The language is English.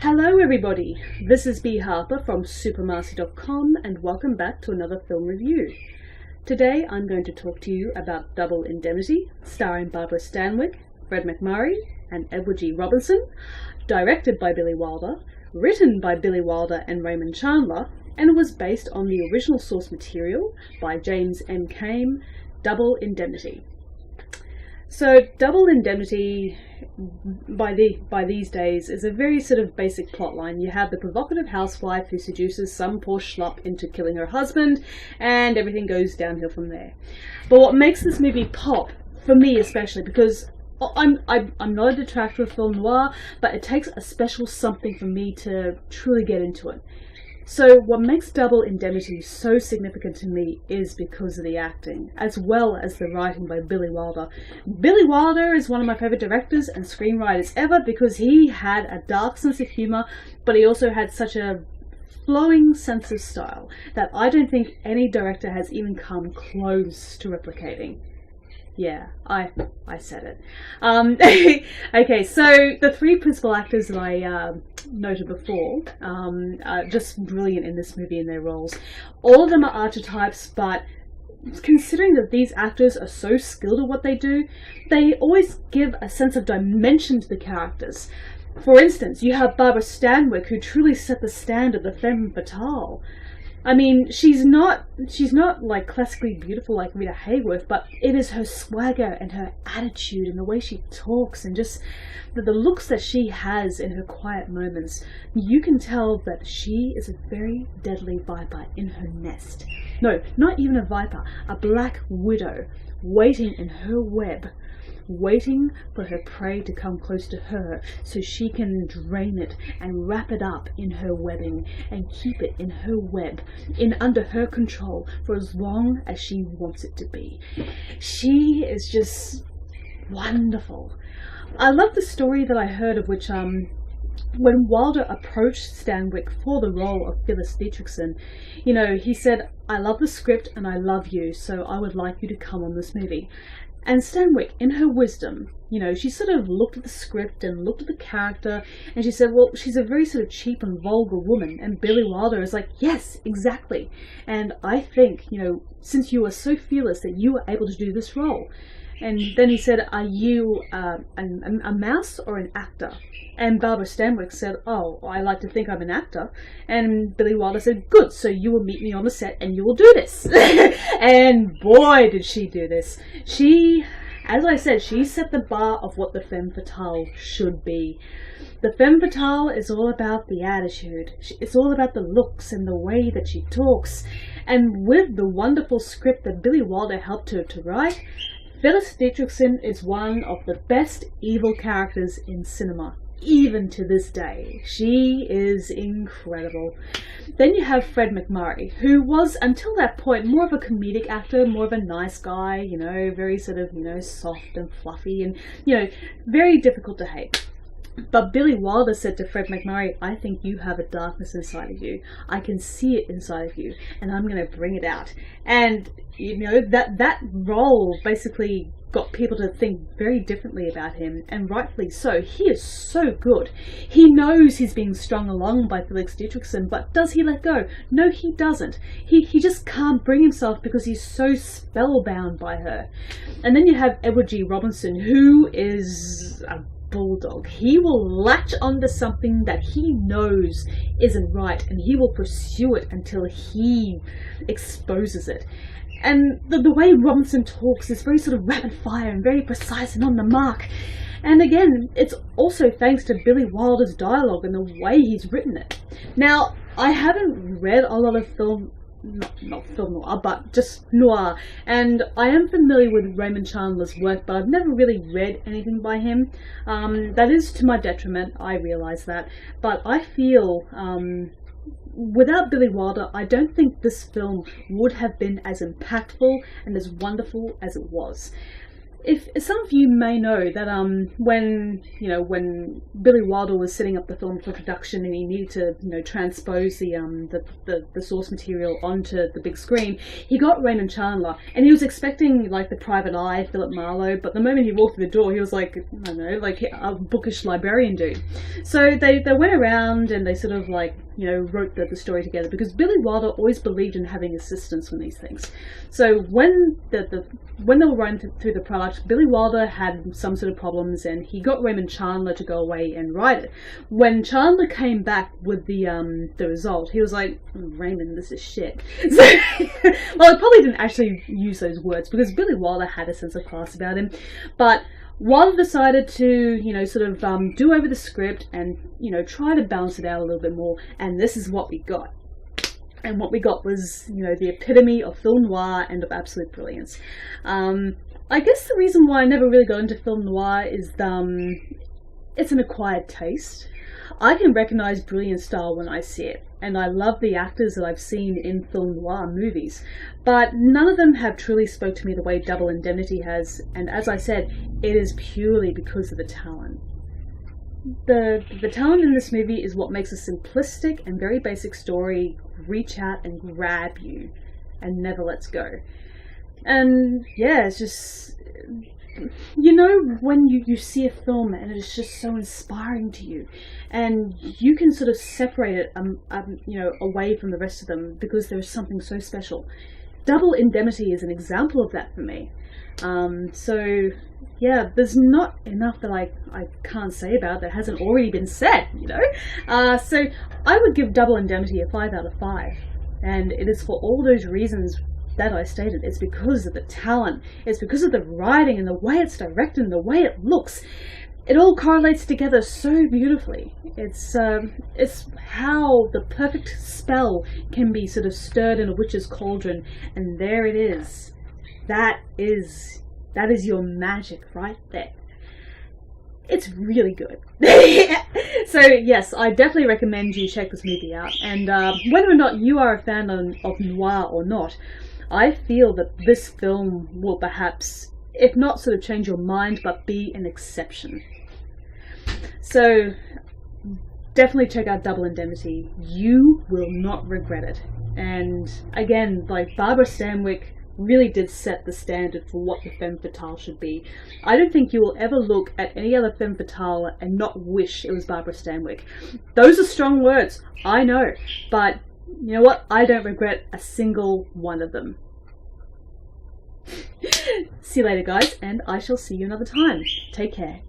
Hello everybody, this is B. Harper from supermaster.com and welcome back to another film review. Today I'm going to talk to you about Double Indemnity, starring Barbara Stanwyck, Fred MacMurray and Edward G. Robinson, directed by Billy Wilder, written by Billy Wilder and Raymond Chandler, and was based on the original source material by James M. Cain, Double Indemnity. So Double Indemnity, by these days, is a very sort of basic plotline. You have the provocative housewife who seduces some poor schlop into killing her husband, and everything goes downhill from there. But what makes this movie pop, for me especially, because I'm not a detractor of film noir, but it takes a special something for me to truly get into it. So what makes Double Indemnity so significant to me is because of the acting, as well as the writing by Billy Wilder. Billy Wilder is one of my favourite directors and screenwriters ever because he had a dark sense of humour, but he also had such a flowing sense of style that I don't think any director has even come close to replicating. Yeah, I said it. Okay, so the three principal actors that I noted before are just brilliant in this movie in their roles. All of them are archetypes, but considering that these actors are so skilled at what they do, they always give a sense of dimension to the characters. For instance, you have Barbara Stanwyck, who truly set the standard, the femme fatale. I mean, she's not like classically beautiful like Rita Hayworth, but it is her swagger and her attitude and the way she talks and just the looks that she has in her quiet moments. You can tell that she is a very deadly viper in her nest. No, not even a viper, a black widow waiting in her web, waiting for her prey to come close to her so she can drain it and wrap it up in her webbing and keep it in her web, under her control for as long as she wants it to be. She is just wonderful. I love the story that I heard of which when Wilder approached Stanwyck for the role of Phyllis Dietrichson, he said, "I love the script and I love you, so I would like you to come on this movie." And Stanwyck, in her wisdom, she sort of looked at the script and looked at the character, and she said, well, she's a very sort of cheap and vulgar woman. And Billy Wilder is like, yes, exactly. And I think, since you are so fearless that you are able to do this role. And then he said, are you a mouse or an actor? And Barbara Stanwyck said, oh, I like to think I'm an actor. And Billy Wilder said, good, so you will meet me on the set and you will do this. And boy, did she do this. She, as I said, she set the bar of what the femme fatale should be. The femme fatale is all about the attitude. It's all about the looks and the way that she talks. And with the wonderful script that Billy Wilder helped her to write, Phyllis Dietrichson is one of the best evil characters in cinema, even to this day. She is incredible. Then you have Fred MacMurray, who was, until that point, more of a comedic actor, more of a nice guy, very sort of, soft and fluffy and, very difficult to hate. But Billy Wilder said to Fred MacMurray, I think you have a darkness inside of you. I can see it inside of you, and I'm going to bring it out. And, that role basically got people to think very differently about him, and rightfully so. He is so good. He knows he's being strung along by Phyllis Dietrichson, but does he let go? No, he doesn't. He just can't bring himself because he's so spellbound by her. And then you have Edward G. Robinson, who is a bulldog. He will latch onto something that he knows isn't right, and he will pursue it until he exposes it. And the way Robinson talks is very sort of rapid fire and very precise and on the mark. And again, it's also thanks to Billy Wilder's dialogue and the way he's written it. Now, I haven't read a lot of not film noir, but just noir. And I am familiar with Raymond Chandler's work, but I've never really read anything by him. That is to my detriment, I realise that. But I feel, without Billy Wilder, I don't think this film would have been as impactful and as wonderful as it was. if some of you may know that when Billy Wilder was setting up the film for production and he needed to transpose the source material onto the big screen, he got Raymond Chandler, and he was expecting like the private eye Philip Marlowe, but the moment he walked through the door, he was like, I don't know, like a bookish librarian dude. So they went around and they sort of like wrote the story together, because Billy Wilder always believed in having assistance from these things. So when when they were running through the product, Billy Wilder had some sort of problems, and he got Raymond Chandler to go away and write it. When Chandler came back with the result, he was like, Raymond, this is shit. So, well, he probably didn't actually use those words, because Billy Wilder had a sense of class about him, but Wilder decided to, sort of do over the script and, try to balance it out a little bit more, and this is what we got. And what we got was, the epitome of film noir and of absolute brilliance. I guess the reason why I never really got into film noir is it's an acquired taste. I can recognize brilliant style when I see it, and I love the actors that I've seen in film noir movies, but none of them have truly spoke to me the way Double Indemnity has, and as I said, it is purely because of the talent. The talent in this movie is what makes a simplistic and very basic story reach out and grab you and never lets go. And yeah, it's just, when you see a film and it's just so inspiring to you, and you can sort of separate it away from the rest of them because there's something so special. Double Indemnity is an example of that for me. So yeah, there's not enough that I can't say about that hasn't already been said, so I would give Double Indemnity a 5 out of 5, and it is for all those reasons that I stated. It's because of the talent, it's because of the writing and the way it's directed and the way it looks. It all correlates together so beautifully. It's how the perfect spell can be sort of stirred in a witch's cauldron, and there it is. That is your magic right there. It's really good. So yes, I definitely recommend you check this movie out. And whether or not you are a fan of noir or not, I feel that this film will perhaps, if not sort of change your mind, but be an exception. So definitely check out Double Indemnity. You will not regret it. And again, like, Barbara Stanwyck really did set the standard for what the femme fatale should be. I don't think you will ever look at any other femme fatale and not wish it was Barbara Stanwyck. Those are strong words, I know, but you know what? I don't regret a single one of them. See you later, guys, and I shall see you another time. Take care.